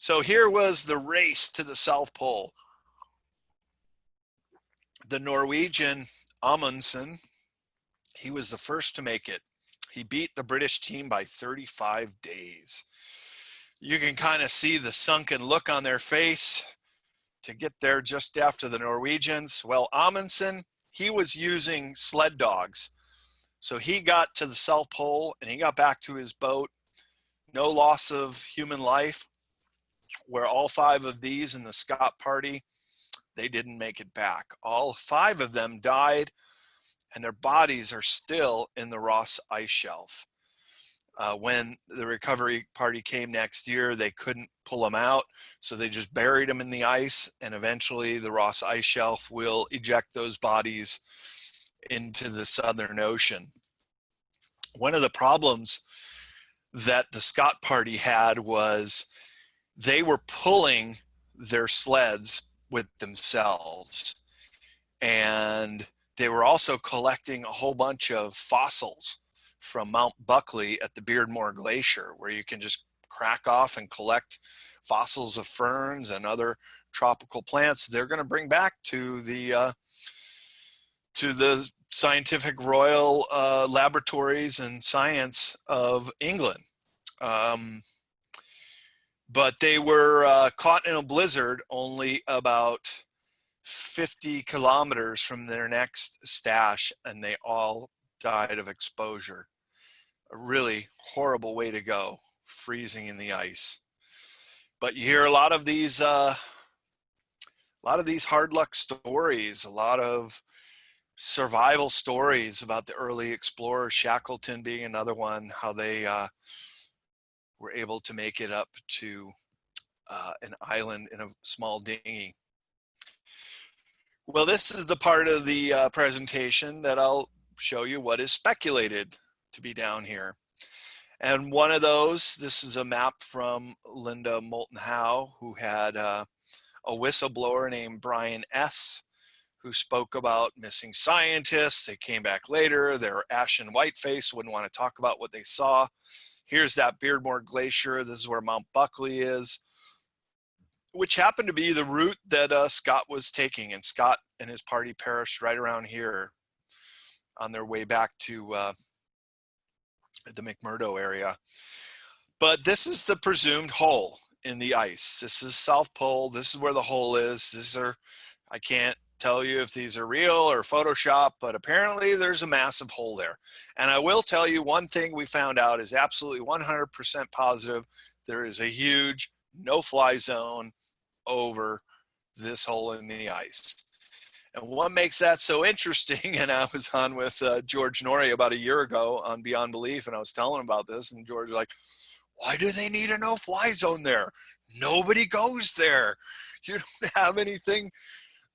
So here was the race to the South Pole. The Norwegian Amundsen, he was the first to make it. He beat the British team by 35 days. You can kind of see the sunken look on their face to get there just after the Norwegians. Well, Amundsen, he was using sled dogs. So he got to the South Pole and he got back to his boat. No loss of human life. Where all 5 of these in the Scott party, they didn't make it back. All 5 of them died, and their bodies are still in the Ross Ice Shelf. When the recovery party came next year, they couldn't pull them out, so they just buried them in the ice, and eventually the Ross Ice Shelf will eject those bodies into the Southern Ocean. One of the problems that the Scott party had was they were pulling their sleds with themselves, and they were also collecting a whole bunch of fossils from Mount Buckley at the Beardmore Glacier, where you can just crack off and collect fossils of ferns and other tropical plants they're going to bring back to the Scientific Royal Laboratories and Science of England. But they were caught in a blizzard only about 50 kilometers from their next stash, and they all died of exposure. A really horrible way to go, freezing in the ice. But you hear a lot of these hard luck stories, a lot of survival stories about the early explorers, Shackleton being another one, how they were able to make it up to an island in a small dinghy. Well, this is the part of the presentation that I'll show you what is speculated to be down here. And one of those, this is a map from Linda Moulton Howe, who had a whistleblower named Brian S., who spoke about missing scientists. They came back later. They were ashen white-faced, wouldn't want to talk about what they saw. Here's that Beardmore Glacier. This is where Mount Buckley is, which happened to be the route that Scott was taking. And Scott and his party perished right around here on their way back to the McMurdo area. But this is the presumed hole in the ice. This is South Pole. This is where the hole is. These are, I can't tell you if these are real or Photoshop, but apparently there's a massive hole there. And I will tell you one thing we found out is absolutely 100% positive. There is a huge no-fly zone over this hole in the ice. And what makes that so interesting, and I was on with George Norrie about a year ago on Beyond Belief, and I was telling him about this, and George was like, why do they need a no-fly zone there? Nobody goes there. You don't have anything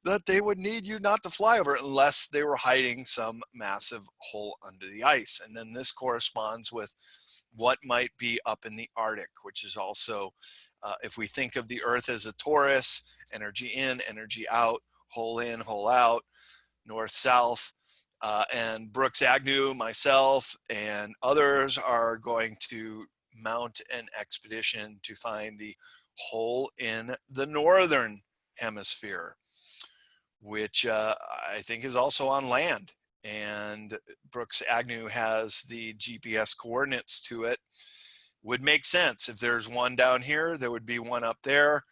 that they would need you not to fly over unless they were hiding some massive hole under the ice. And then this corresponds with what might be up in the Arctic, which is also, if we think of the Earth as a torus, energy in, energy out, hole in, hole out, north, south, and Brooks Agnew, myself, and others are going to mount an expedition to find the hole in the northern hemisphere, which I think is also on land. And Brooks Agnew has the GPS coordinates to it. Would make sense. If there's one down here, there would be one up there.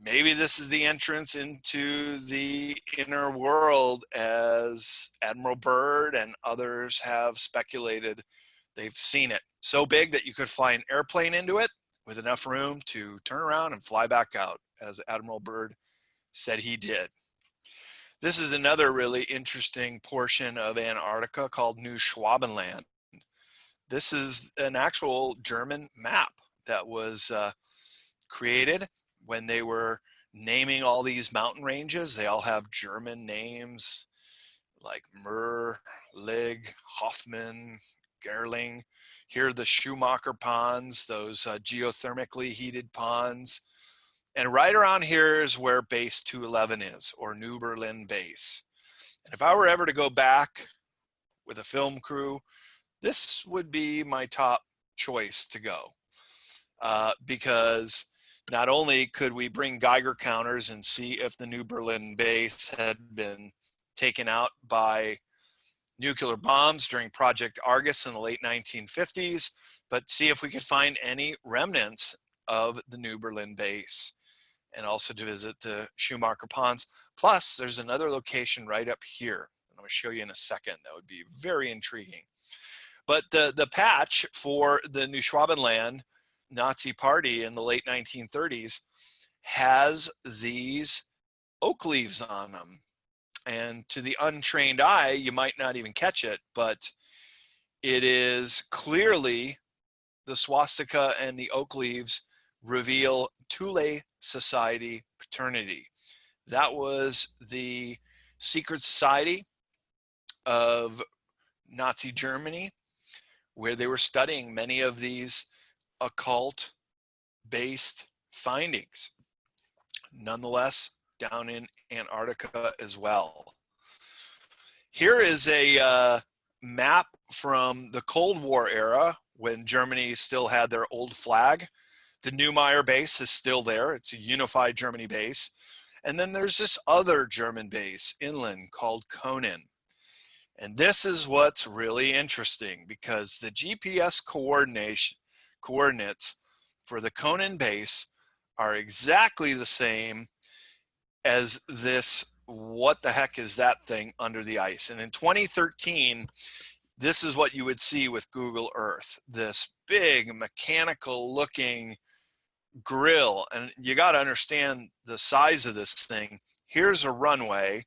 Maybe this is the entrance into the inner world, as Admiral Byrd and others have speculated. They've seen it so big that you could fly an airplane into it with enough room to turn around and fly back out, as Admiral Byrd said he did. This is another really interesting portion of Antarctica called New Schwabenland. This is an actual German map that was created when they were naming all these mountain ranges. They all have German names like Mur, Lig, Hoffman, Gerling. Here are the Schumacher ponds, those geothermically heated ponds. And right around here is where base 211 is, or New Berlin base. And if I were ever to go back with a film crew, this would be my top choice to go, because Not only could we bring Geiger counters and see if the New Berlin base had been taken out by nuclear bombs during Project Argus in the late 1950s, but see if we could find any remnants of the New Berlin base, and also to visit the Schumacher Ponds. Plus, there's another location right up here. I'm going to show you in a second. That would be very intriguing. But the patch for the New Schwabenland Nazi party in the late 1930s has these oak leaves on them. And to the untrained eye, you might not even catch it, but it is clearly the swastika, and the oak leaves reveal Thule Society fraternity. That was the secret society of Nazi Germany, where they were studying many of these occult-based findings. Nonetheless, down in Antarctica as well. Here is a map from the Cold War era when Germany still had their old flag. The Neumayer base is still there. It's a unified Germany base. And then there's this other German base inland called Konin. And this is what's really interesting, because the GPS coordinates for the Konin base are exactly the same as this, what the heck is that thing under the ice? And in 2013, this is what you would see with Google Earth, this big mechanical looking grill. And you got to understand the size of this thing. Here's a runway.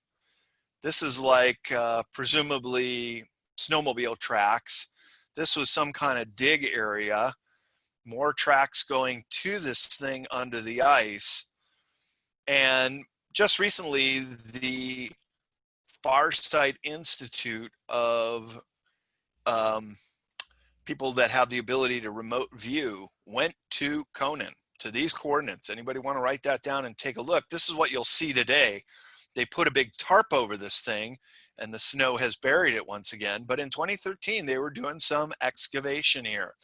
This is like presumably snowmobile tracks. This was some kind of dig area. More tracks going to this thing under the ice. And just recently, the Farsight Institute of people that have the ability to remote view went to Konin, to these coordinates. Anybody want to write that down and take a look? This is what you'll see today. They put a big tarp over this thing, and the snow has buried it once again. But in 2013, they were doing some excavation here.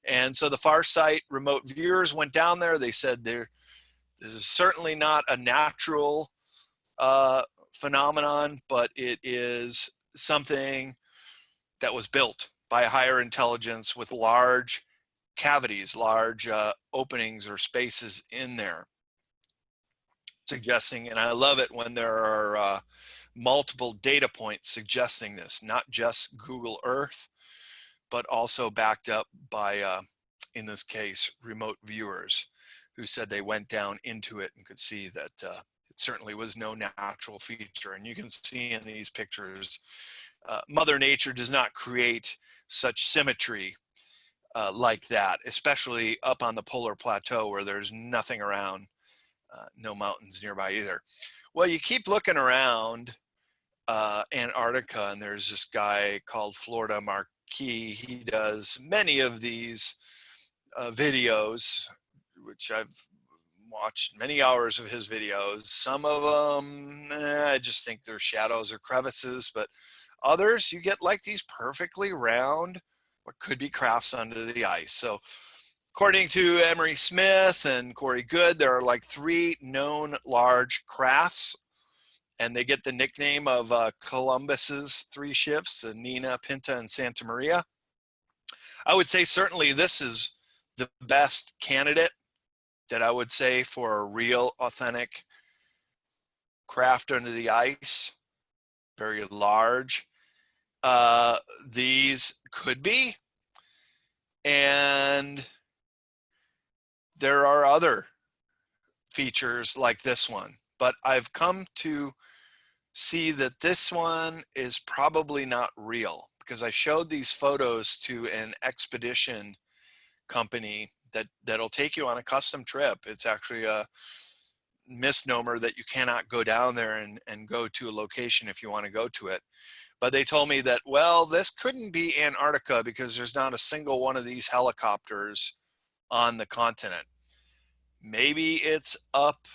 And so the Farsight remote viewers went down there. They said this is certainly not a natural phenomenon, but it is something that was built by a higher intelligence with large cavities, large openings or spaces in there, suggesting, and I love it when there are multiple data points suggesting this, not just Google Earth, but also backed up by, in this case, remote viewers who said they went down into it and could see that it certainly was no natural feature. And you can see in these pictures, Mother Nature does not create such symmetry like that, especially up on the polar plateau where there's nothing around, no mountains nearby either. Well, you keep looking around Antarctica, and there's this guy called Florida Marquis. He does many of these videos, which I've watched many hours of his videos. Some of them, I just think they're shadows or crevices, but others, you get like these perfectly round, what could be crafts under the ice. So according to Emery Smith and Corey Good, there are like 3 known large crafts, and they get the nickname of Columbus's 3 ships, Nina, Pinta, and Santa Maria. I would say certainly this is the best candidate that I would say for a real authentic craft under the ice, very large. These could be, and there are other features like this one, but I've come to see that this one is probably not real, because I showed these photos to an expedition company that'll take you on a custom trip. It's actually a misnomer that you cannot go down there and go to a location if you want to go to it. But they told me that, well, this couldn't be Antarctica because there's not a single one of these helicopters on the continent. Maybe it's up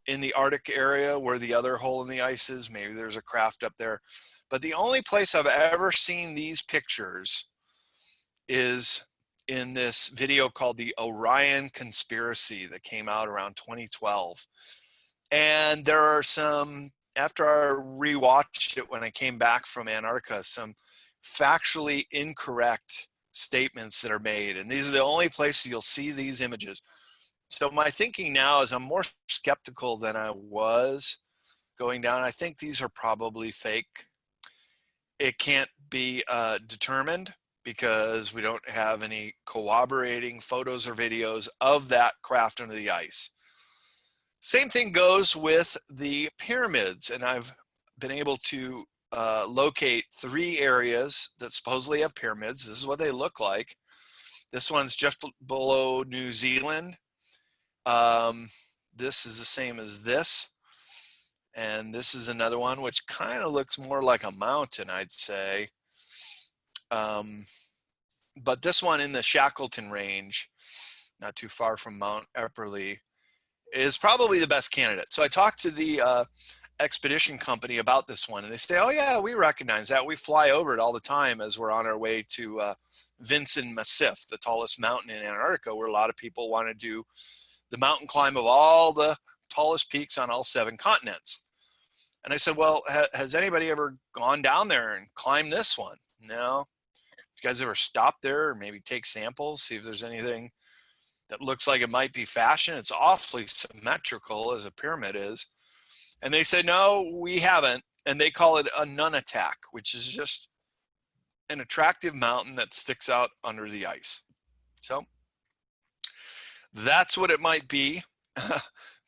in the Arctic area where the other hole in the ice is. Maybe there's a craft up there. But the only place I've ever seen these pictures is in this video called the Orion Conspiracy that came out around 2012. And there are some, after I rewatched it when I came back from Antarctica, some factually incorrect statements that are made. And these are the only places you'll see these images. So my thinking now is I'm more skeptical than I was going down. I think these are probably fake. It can't be determined because we don't have any corroborating photos or videos of that craft under the ice. Same thing goes with the pyramids, and I've been able to locate 3 areas that supposedly have pyramids. This is what they look like. This one's just below New Zealand. This is the same as this. And this is another one which kind of looks more like a mountain, I'd say. But this one in the Shackleton Range, not too far from Mount Epperly, is probably the best candidate. So I talked to the expedition company about this one, and they say, oh yeah, we recognize that. We fly over it all the time as we're on our way to Vinson Massif, the tallest mountain in Antarctica, where a lot of people want to do the mountain climb of all the tallest peaks on all 7 continents. And I said, well, has anybody ever gone down there and climbed this one? No. You guys ever stop there or maybe take samples, see if there's anything that looks like it might be fashion? It's awfully symmetrical as a pyramid is. And they said, no, we haven't. And they call it a nunatak, which is just an attractive mountain that sticks out under the ice. So that's what it might be.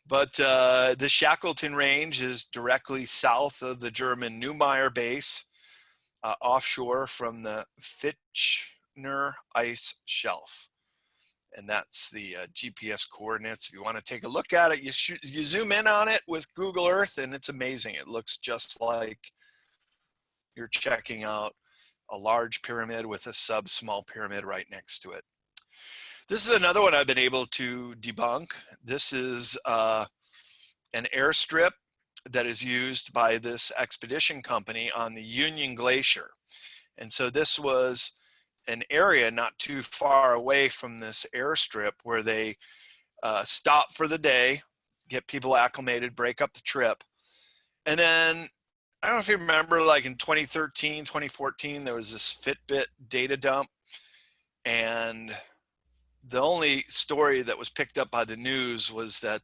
But the Shackleton Range is directly south of the German Neumayer base, offshore from the Fitchner ice shelf. And that's the GPS coordinates. If you want to take a look at it, you zoom in on it with Google Earth, and it's amazing. It looks just like you're checking out a large pyramid with a sub-small pyramid right next to it. This is another one I've been able to debunk. This is an airstrip that is used by this expedition company on the Union Glacier. And so this was an area not too far away from this airstrip where they stop for the day, get people acclimated, break up the trip. And then, I don't know if you remember, like in 2013, 2014, there was this Fitbit data dump. And the only story that was picked up by the news was that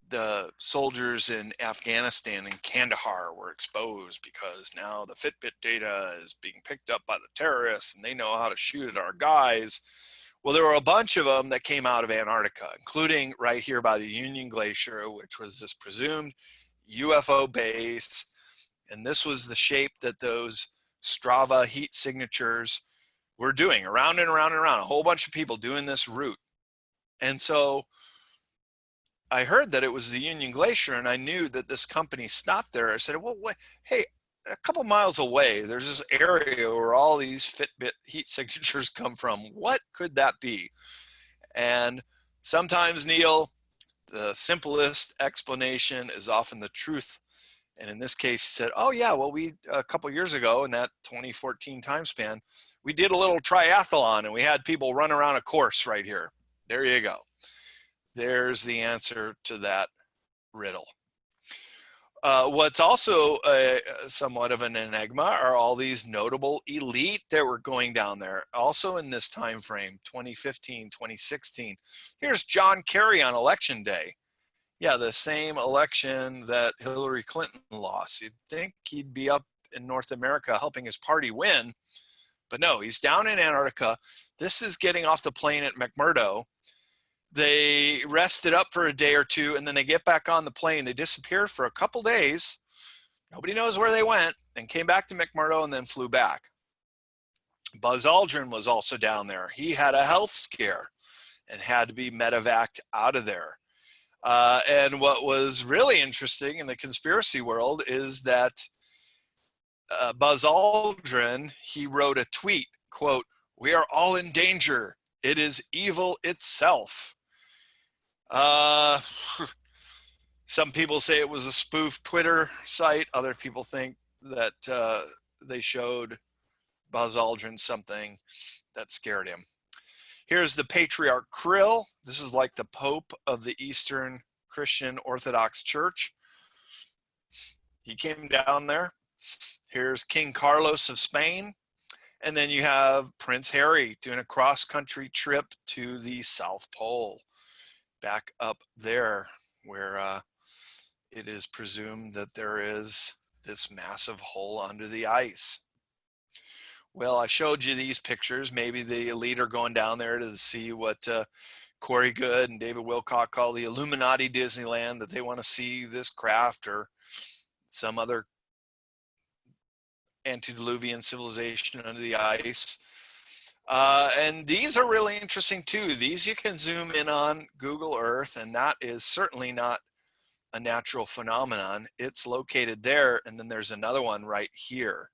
the soldiers in Afghanistan and Kandahar were exposed because now the Fitbit data is being picked up by the terrorists and they know how to shoot at our guys. Well, there were a bunch of them that came out of Antarctica, including right here by the Union Glacier, which was this presumed UFO base. And this was the shape that those Strava heat signatures were doing, around and around and around, a whole bunch of people doing this route. And so I heard that it was the Union Glacier, and I knew that this company stopped there. I said, well, hey, a couple miles away, there's this area where all these Fitbit heat signatures come from. What could that be? And sometimes, Neil, the simplest explanation is often the truth. And in this case, he said, oh yeah, well, we, a couple years ago in that 2014 time span, we did a little triathlon and we had people run around a course right here. There you go. There's the answer to that riddle. What's also somewhat of an enigma are all these notable elite that were going down there, also in this time frame, 2015, 2016. Here's John Kerry on election day. Yeah, the same election that Hillary Clinton lost. You'd think he'd be up in North America helping his party win, but no, he's down in Antarctica. This is getting off the plane at McMurdo. They rested up for a day or two, and then they get back on the plane. They disappeared for a couple days. Nobody knows where they went, and came back to McMurdo and then flew back. Buzz Aldrin was also down there. He had a health scare and had to be medevaced out of there. And what was really interesting in the conspiracy world is that Buzz Aldrin, he wrote a tweet, quote, "We are all in danger. It is evil itself." Some people say it was a spoof Twitter site. Other people think that they showed Buzz Aldrin something that scared him. Here's the Patriarch Kirill. This is like the Pope of the Eastern Christian Orthodox Church. He came down there. Here's King Carlos of Spain. And then you have Prince Harry doing a cross-country trip to the South Pole, back up there where it is presumed that there is this massive hole under the ice. Well, I showed you these pictures. Maybe the elite are going down there to see what Corey Good and David Wilcock call the Illuminati Disneyland, that they want to see this craft or some other antediluvian civilization under the ice. And these are really interesting too. These you can zoom in on Google Earth, and that is certainly not a natural phenomenon. It's located there, and then there's another one right here.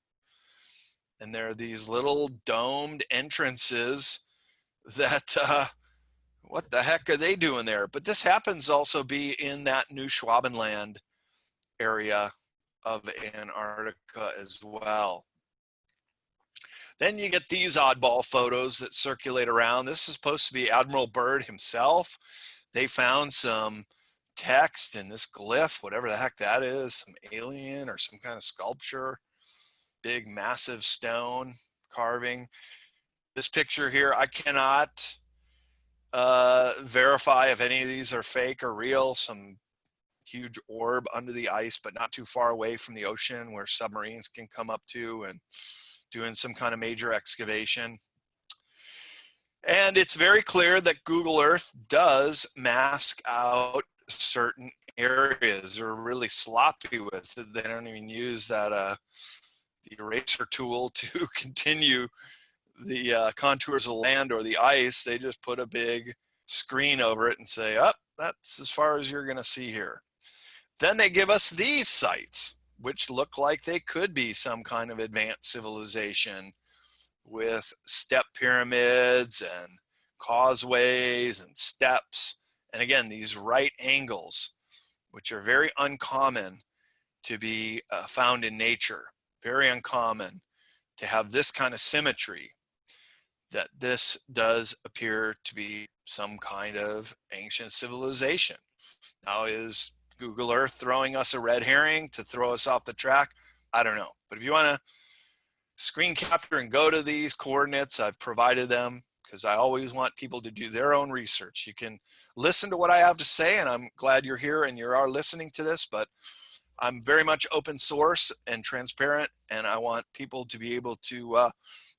And there are these little domed entrances that, what the heck are they doing there? But this happens also be in that New Schwabenland area of Antarctica as well. Then you get these oddball photos that circulate around. This is supposed to be Admiral Byrd himself. They found some text in this glyph, whatever the heck that is, some alien or some kind of sculpture. Big, massive stone carving. This picture here, I cannot verify if any of these are fake or real. Some huge orb under the ice, but not too far away from the ocean where submarines can come up to, and doing some kind of major excavation. And it's very clear that Google Earth does mask out certain areas. They're really sloppy with it. They don't even use that the eraser tool to continue the contours of land or the ice. They just put a big screen over it and say, oh, that's as far as you're going to see here. Then they give us these sites, which look like they could be some kind of advanced civilization with step pyramids and causeways and steps. And again, these right angles, which are very uncommon to be found in nature. Very uncommon to have this kind of symmetry, that this does appear to be some kind of ancient civilization. Now, is Google Earth throwing us a red herring to throw us off the track? I don't know. But if you want to screen capture and go to these coordinates, I've provided them because I always want people to do their own research. You can listen to what I have to say, and I'm glad you're here and you are listening to this, but I'm very much open source and transparent, and I want people to be able to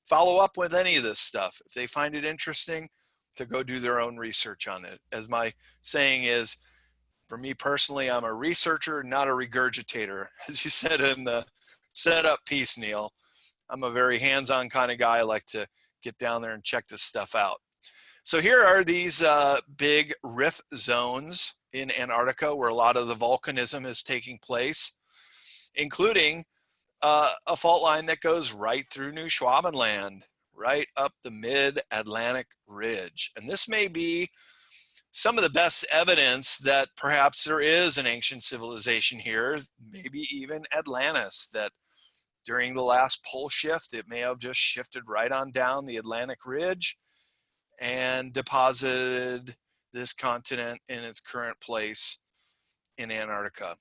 follow up with any of this stuff. If they find it interesting, to go do their own research on it. As my saying is, for me personally, I'm a researcher, not a regurgitator. As you said in the setup piece, Neil, I'm a very hands-on kind of guy. I like to get down there and check this stuff out. So here are these big rift zones in Antarctica where a lot of the volcanism is taking place, including a fault line that goes right through New Schwabenland, right up the mid-Atlantic ridge. And this may be some of the best evidence that perhaps there is an ancient civilization here, maybe even Atlantis, that during the last pole shift, it may have just shifted right on down the Atlantic ridge and deposited this continent in its current place in Antarctica.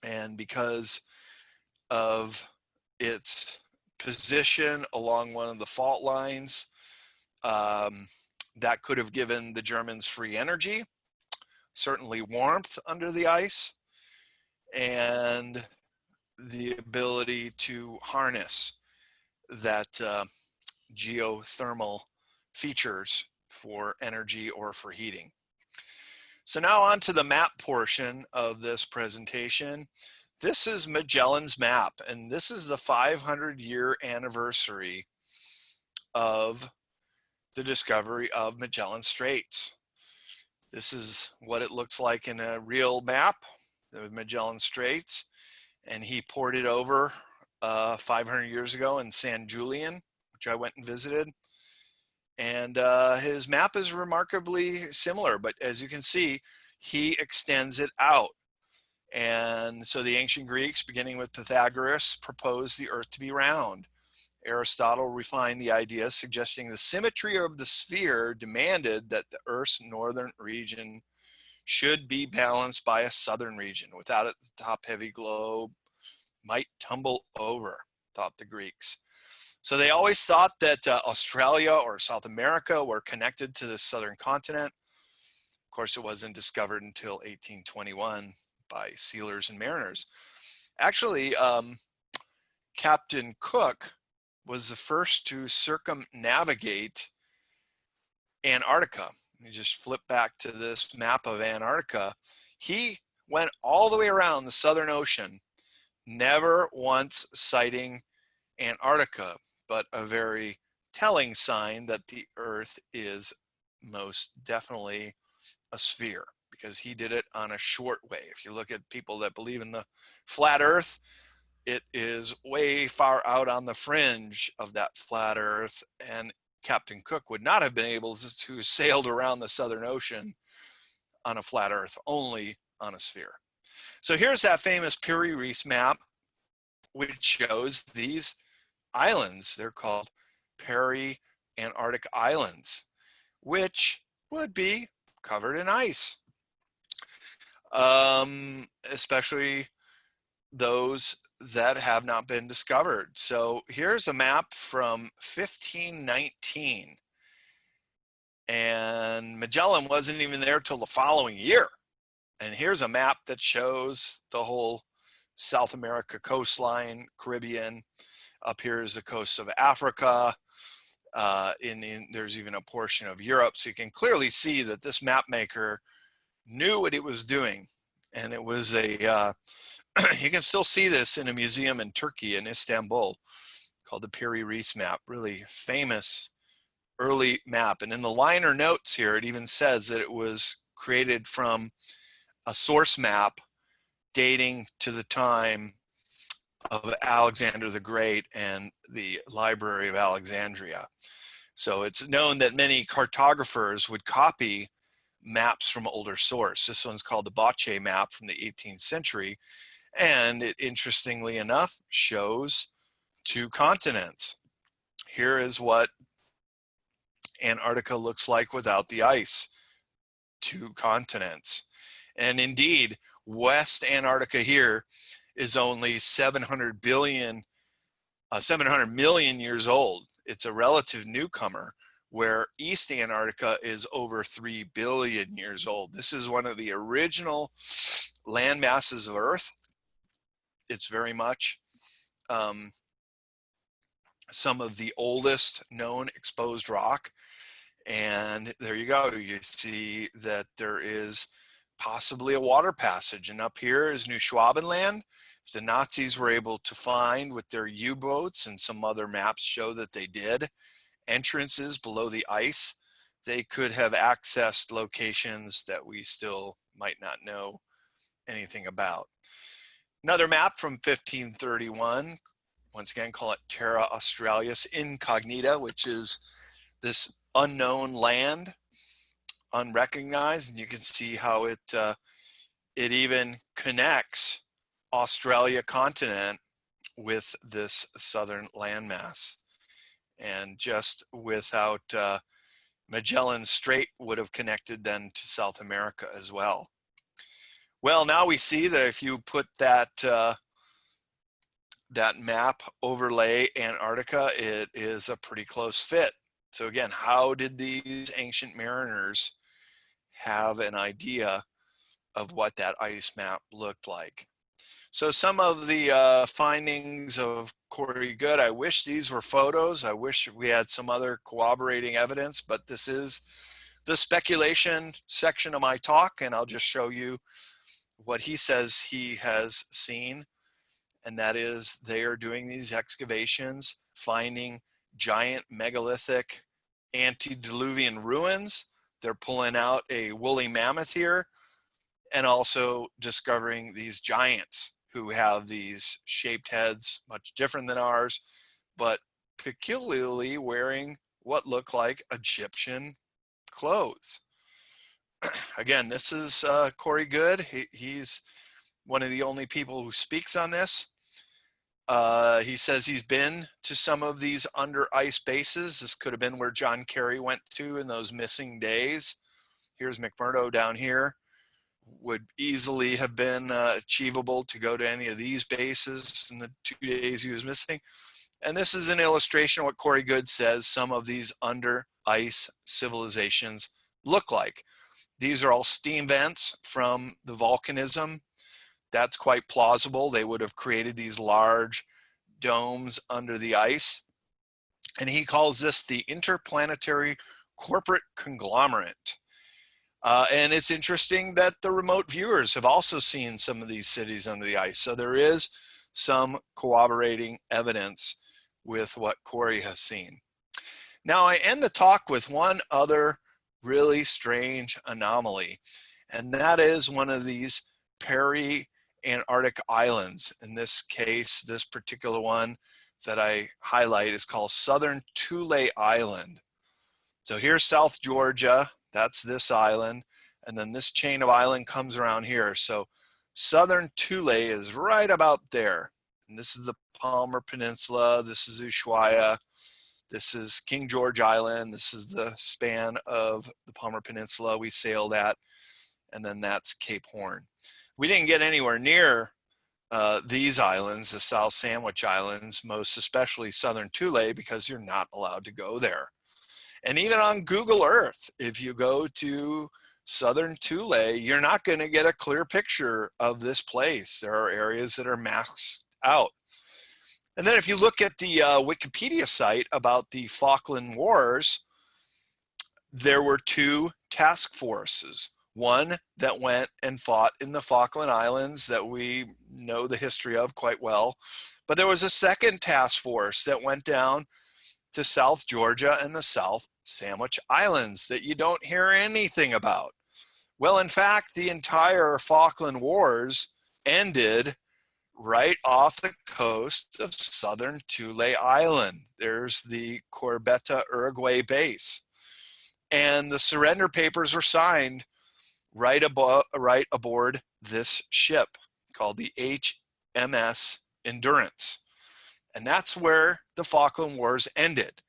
And because of its position along one of the fault lines, that could have given the Germans free energy, certainly warmth under the ice, and the ability to harness that geothermal features for energy or for heating. So now on to the map portion of this presentation. This is Magellan's map, and this is the 500-year anniversary of the discovery of Magellan Straits. This is what it looks like in a real map, the Magellan Straits, and he poured it over 500 years ago in San Julian, which I went and visited. And his map is remarkably similar, but as you can see, he extends it out. And so the ancient Greeks, beginning with Pythagoras, proposed the earth to be round. Aristotle refined the idea, suggesting the symmetry of the sphere demanded that the Earth's northern region should be balanced by a southern region. Without it, the top-heavy globe might tumble over, thought the Greeks. So they always thought that Australia or South America were connected to the southern continent. Of course, it wasn't discovered until 1821 by sealers and mariners. Actually, Captain Cook was the first to circumnavigate Antarctica. You just flip back to this map of Antarctica. He went all the way around the Southern Ocean, never once sighting Antarctica, but a very telling sign that the Earth is most definitely a sphere, because he did it on a short way. If you look at people that believe in the flat Earth, it is way far out on the fringe of that flat Earth, and Captain Cook would not have been able to sail around the Southern Ocean on a flat Earth, only on a sphere. So here's that famous Piri-Reis map, which shows these islands. They're called Peri-Antarctic Islands, which would be covered in ice, especially those that have not been discovered. So here's a map from 1519, and Magellan wasn't even there till the following year. And here's a map that shows the whole South America coastline, Caribbean. Up here is the coast of Africa. There's even a portion of Europe. So you can clearly see that this map maker knew what it was doing. And it was a, you can still see this in a museum in Turkey, in Istanbul, called the Piri-Reis map. Really famous early map. And in the liner notes here, it even says that it was created from a source map dating to the time of Alexander the Great and the Library of Alexandria. So it's known that many cartographers would copy maps from older source. This one's called the Bocce map from the 18th century. And it, interestingly enough, shows two continents. Here is what Antarctica looks like without the ice. Two continents. And indeed, West Antarctica here is only 700 million years old. It's a relative newcomer, where East Antarctica is over 3 billion years old. This is one of the original land masses of Earth. It's very much some of the oldest known exposed rock. And there you go. You see that there is possibly a water passage. And up here is New Schwabenland. If the Nazis were able to find with their U-boats, and some other maps show that they did, entrances below the ice, they could have accessed locations that we still might not know anything about. Another map from 1531, once again, call it Terra Australis Incognita, which is this unknown land, unrecognized, and you can see how it even connects Australia continent with this southern landmass. And just without Magellan's Strait would have connected then to South America as well. Well, now we see that if you put that that map overlay Antarctica, it is a pretty close fit. So again, how did these ancient mariners have an idea of what that ice map looked like? So some of the findings of Corey Goode, I wish these were photos. I wish we had some other corroborating evidence, but this is the speculation section of my talk, and I'll just show you what he says he has seen. And that is, they are doing these excavations, finding giant megalithic antediluvian ruins. They're pulling out a woolly mammoth here, and also discovering these giants who have these shaped heads, much different than ours, but peculiarly wearing what look like Egyptian clothes. Again, this is Corey Goode. He's one of the only people who speaks on this. He says he's been to some of these under ice bases. This could have been where John Kerry went to in those missing days. Here's McMurdo down here. Would easily have been achievable to go to any of these bases in the 2 days he was missing. And this is an illustration of what Corey Good says some of these under ice civilizations look like. These are all steam vents from the volcanism. That's quite plausible. They would have created these large domes under the ice. And he calls this the interplanetary corporate conglomerate. And it's interesting that the remote viewers have also seen some of these cities under the ice. So there is some corroborating evidence with what Corey has seen. Now I end the talk with one other really strange anomaly, and that is one of these peri-Antarctic islands. In this case, this particular one that I highlight is called Southern Thule Island. So here's South Georgia. That's this island, and then this chain of island comes around here. So Southern Thule is right about there. And this is the Palmer Peninsula. This is Ushuaia. This is King George Island. This is the span of the Palmer Peninsula we sailed at. And then that's Cape Horn. We didn't get anywhere near these islands, the South Sandwich Islands, most especially Southern Thule, because you're not allowed to go there. And even on Google Earth, if you go to Southern Thule, you're not going to get a clear picture of this place. There are areas that are maxed out. And then if you look at the Wikipedia site about the Falkland Wars, there were 2 task forces. One that went and fought in the Falkland Islands that we know the history of quite well. But there was a second task force that went down to South Georgia and the South Sandwich Islands that you don't hear anything about. Well, in fact, the entire Falkland Wars ended right off the coast of Southern Thule Island. There's the Corbetta, Uruguay base. And the surrender papers were signed right aboard this ship called the HMS Endurance. And that's where the Falkland Wars ended.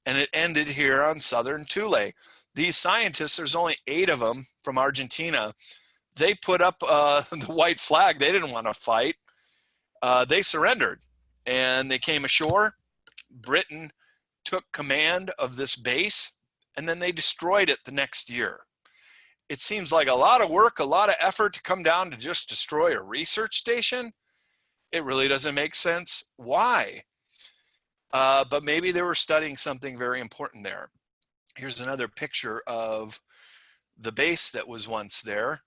And it ended here on Southern Thule. These scientists, there's only 8 of them from Argentina. They put up the white flag. They didn't want to fight. They surrendered and they came ashore. Britain took command of this base and then they destroyed it the next year. It seems like a lot of work, a lot of effort to come down to just destroy a research station. It really doesn't make sense. Why? But maybe they were studying something very important there. Here's another picture of the base that was once there.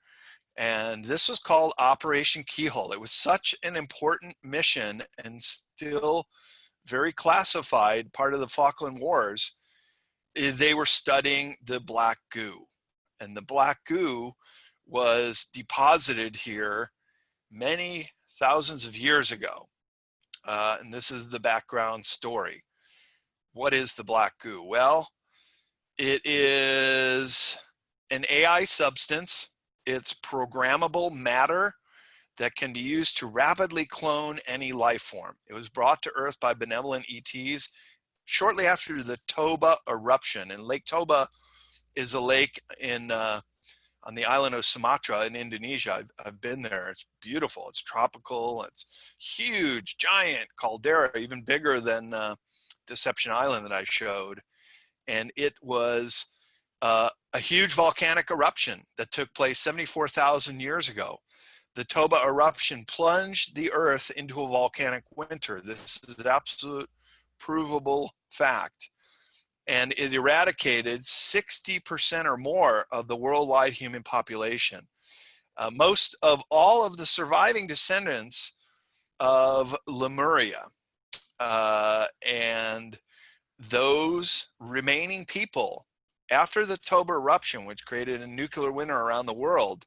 And this was called Operation Keyhole. It was such an important mission and still very classified part of the Falkland Wars. They were studying the black goo. And the black goo was deposited here many thousands of years ago. And this is the background story. What is the black goo? Well, it is an AI substance. It's programmable matter that can be used to rapidly clone any life form. It was brought to Earth by benevolent ETs shortly after the Toba eruption. And Lake Toba is a lake in on the island of Sumatra in Indonesia. I've been there. It's beautiful. It's tropical. It's huge, giant caldera, even bigger than Deception Island that I showed. And it was a huge volcanic eruption that took place 74,000 years ago. The Toba eruption plunged the Earth into a volcanic winter. This is an absolute provable fact. And it eradicated 60% or more of the worldwide human population. Most of all of the surviving descendants of Lemuria and those remaining people after the Toba eruption, which created a nuclear winter around the world,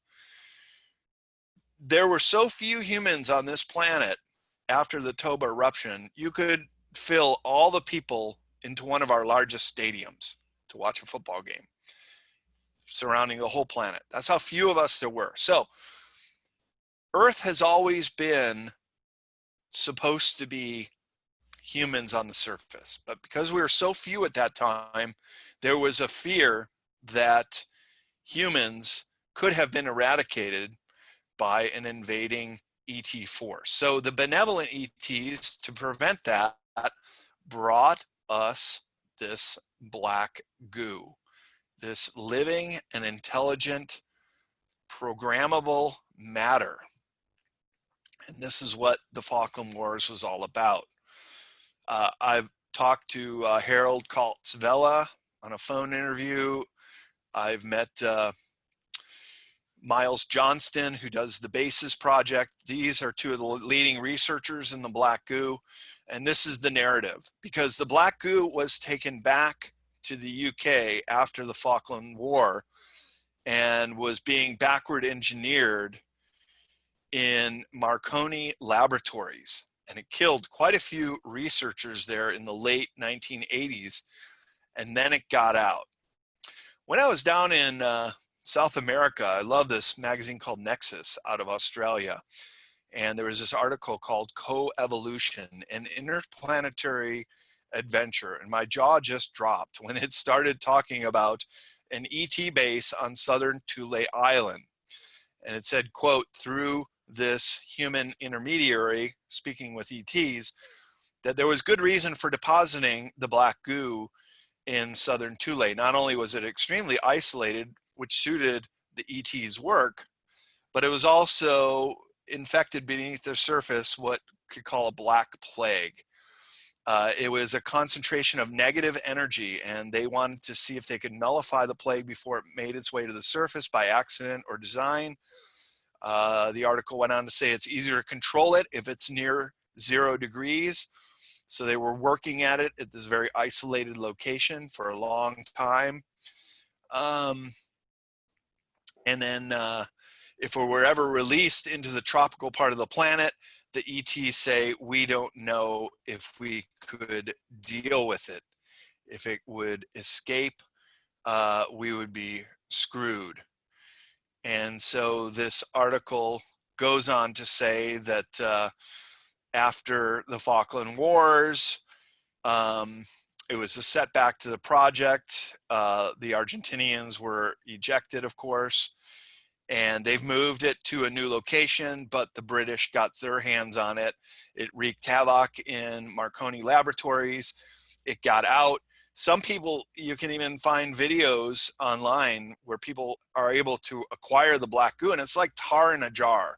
there were so few humans on this planet after the Toba eruption, you could fill all the people into one of our largest stadiums to watch a football game surrounding the whole planet. That's how few of us there were. So Earth has always been supposed to be humans on the surface. But because we were so few at that time, there was a fear that humans could have been eradicated by an invading ET force. So the benevolent ETs, to prevent that, brought us this black goo, this living and intelligent, programmable matter. And this is what the Falkland Wars was all about. I've talked to Harold Kaltz Vela on a phone interview. I've met Miles Johnston, who does the BASIS project. These are two of the leading researchers in the black goo. And this is the narrative, because the black goo was taken back to the UK after the Falkland War and was being backward engineered in Marconi laboratories. And it killed quite a few researchers there in the late 1980s, and then it got out. When I was down in South America, I love this magazine called Nexus out of Australia. And there was this article called Co-Evolution, an interplanetary adventure. And my jaw just dropped when it started talking about an ET base on southern Thule Island. And it said, quote, through this human intermediary, speaking with ETs, that there was good reason for depositing the black goo in southern Thule. Not only was it extremely isolated, which suited the ET's work, but it was also infected beneath the surface what could call a black plague. It was a concentration of negative energy, and they wanted to see if they could nullify the plague before it made its way to the surface by accident or design. The article went on to say it's easier to control it if it's near 0 degrees. So they were working at it at this very isolated location for a long time. And then if it were ever released into the tropical part of the planet, the ETs say, we don't know if we could deal with it. If it would escape, we would be screwed. And so this article goes on to say that after the Falkland Wars, it was a setback to the project. The Argentinians were ejected, of course, and they've moved it to a new location, but the British got their hands on it. It wreaked havoc in Marconi laboratories. It got out. Some people, you can even find videos online where people are able to acquire the black goo, and it's like tar in a jar,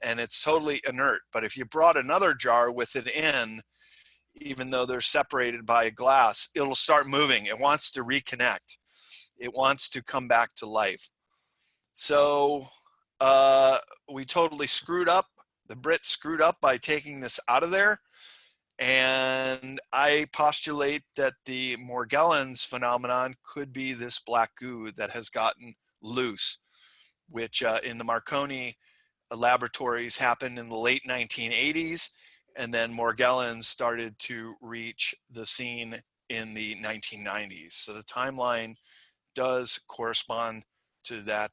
and it's totally inert. But if you brought another jar with it in, even though they're separated by glass, it'll start moving. It wants to reconnect. It wants to come back to life. So we totally screwed up. The Brits screwed up by taking this out of there. And I postulate that the Morgellons phenomenon could be this black goo that has gotten loose, which in the Marconi laboratories happened in the late 1980s. And then Morgellons started to reach the scene in the 1990s. So the timeline does correspond to that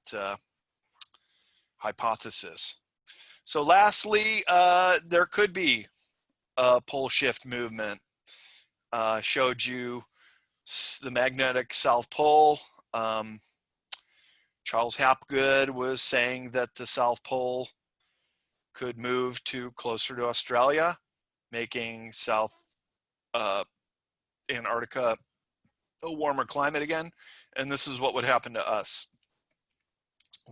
hypothesis. So lastly, there could be a pole shift movement. Showed you the magnetic South Pole. Charles Hapgood was saying that the South Pole could move to closer to Australia, making South Antarctica a warmer climate again. And this is what would happen to us.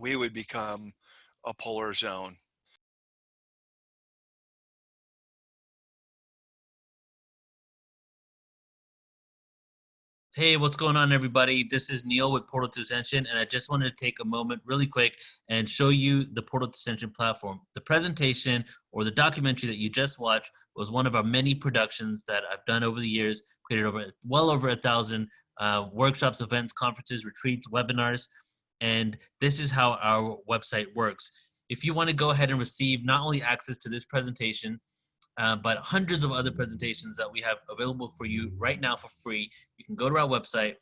We would become a polar zone. Hey, what's going on, everybody? This is Neil with Portal to Ascension, and I just wanted to take a moment really quick and show you the Portal to Ascension platform. The presentation or the documentary that you just watched was one of our many productions that I've done over the years, created well over 1,000 workshops, events, conferences, retreats, webinars, and this is how our website works. If you want to go ahead and receive not only access to this presentation, but hundreds of other presentations that we have available for you right now for free. You can go to our website,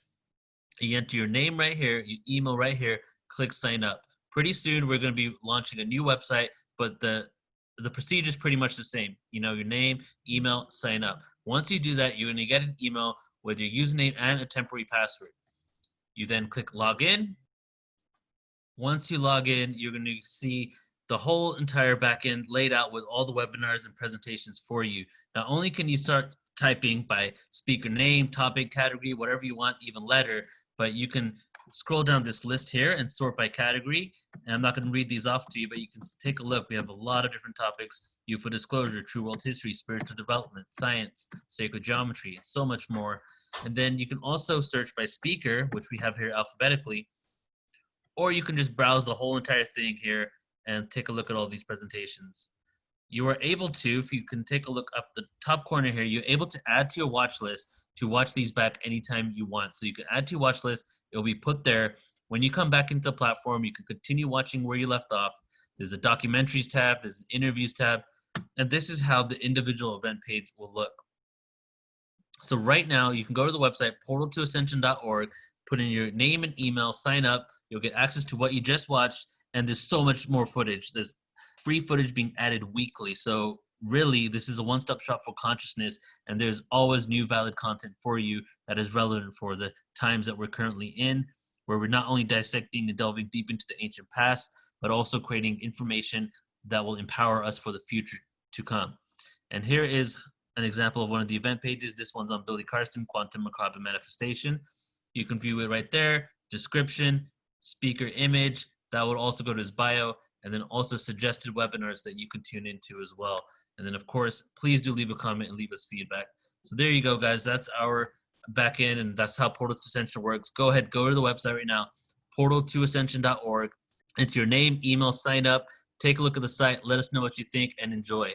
you enter your name right here, you email right here, click sign up. Pretty soon we're going to be launching a new website, but the the procedure is pretty much the same. You know, your name, email, sign up. Once you do that, you're going to get an email with your username and a temporary password. You then click login. Once you log in, you're going to see the whole entire backend laid out with all the webinars and presentations for you. Not only can you start typing by speaker name, topic, category, whatever you want, even letter, but you can scroll down this list here and sort by category. And I'm not going to read these off to you, but you can take a look. We have a lot of different topics: UFO disclosure, true world history, spiritual development, science, sacred geometry, and so much more. And then you can also search by speaker, which we have here alphabetically, or you can just browse the whole entire thing here and take a look at all these presentations. You are able to, if you can take a look up the top corner here, you're able to add to your watch list to watch these back anytime you want. So you can add to your watch list. It'll be put there. When you come back into the platform, you can continue watching where you left off. There's a documentaries tab, there's an interviews tab, and this is how the individual event page will look. So right now, you can go to the website, portaltoascension.org, put in your name and email, sign up. You'll get access to what you just watched, and there's so much more footage. There's free footage being added weekly. So really, this is a one-stop shop for consciousness, and there's always new valid content for you that is relevant for the times that we're currently in, where we're not only dissecting and delving deep into the ancient past, but also creating information that will empower us for the future to come. And here is an example of one of the event pages. This one's on Billy Carson, Quantum Macabre and Manifestation. You can view it right there, description, speaker image, that would also go to his bio, and then also suggested webinars that you can tune into as well. And then of course, please do leave a comment and leave us feedback. So there you go, guys. That's our back end, and that's how Portal to Ascension works. Go ahead, go to the website right now, portaltoascension.org. Enter your name, email, sign up, take a look at the site, let us know what you think, and enjoy.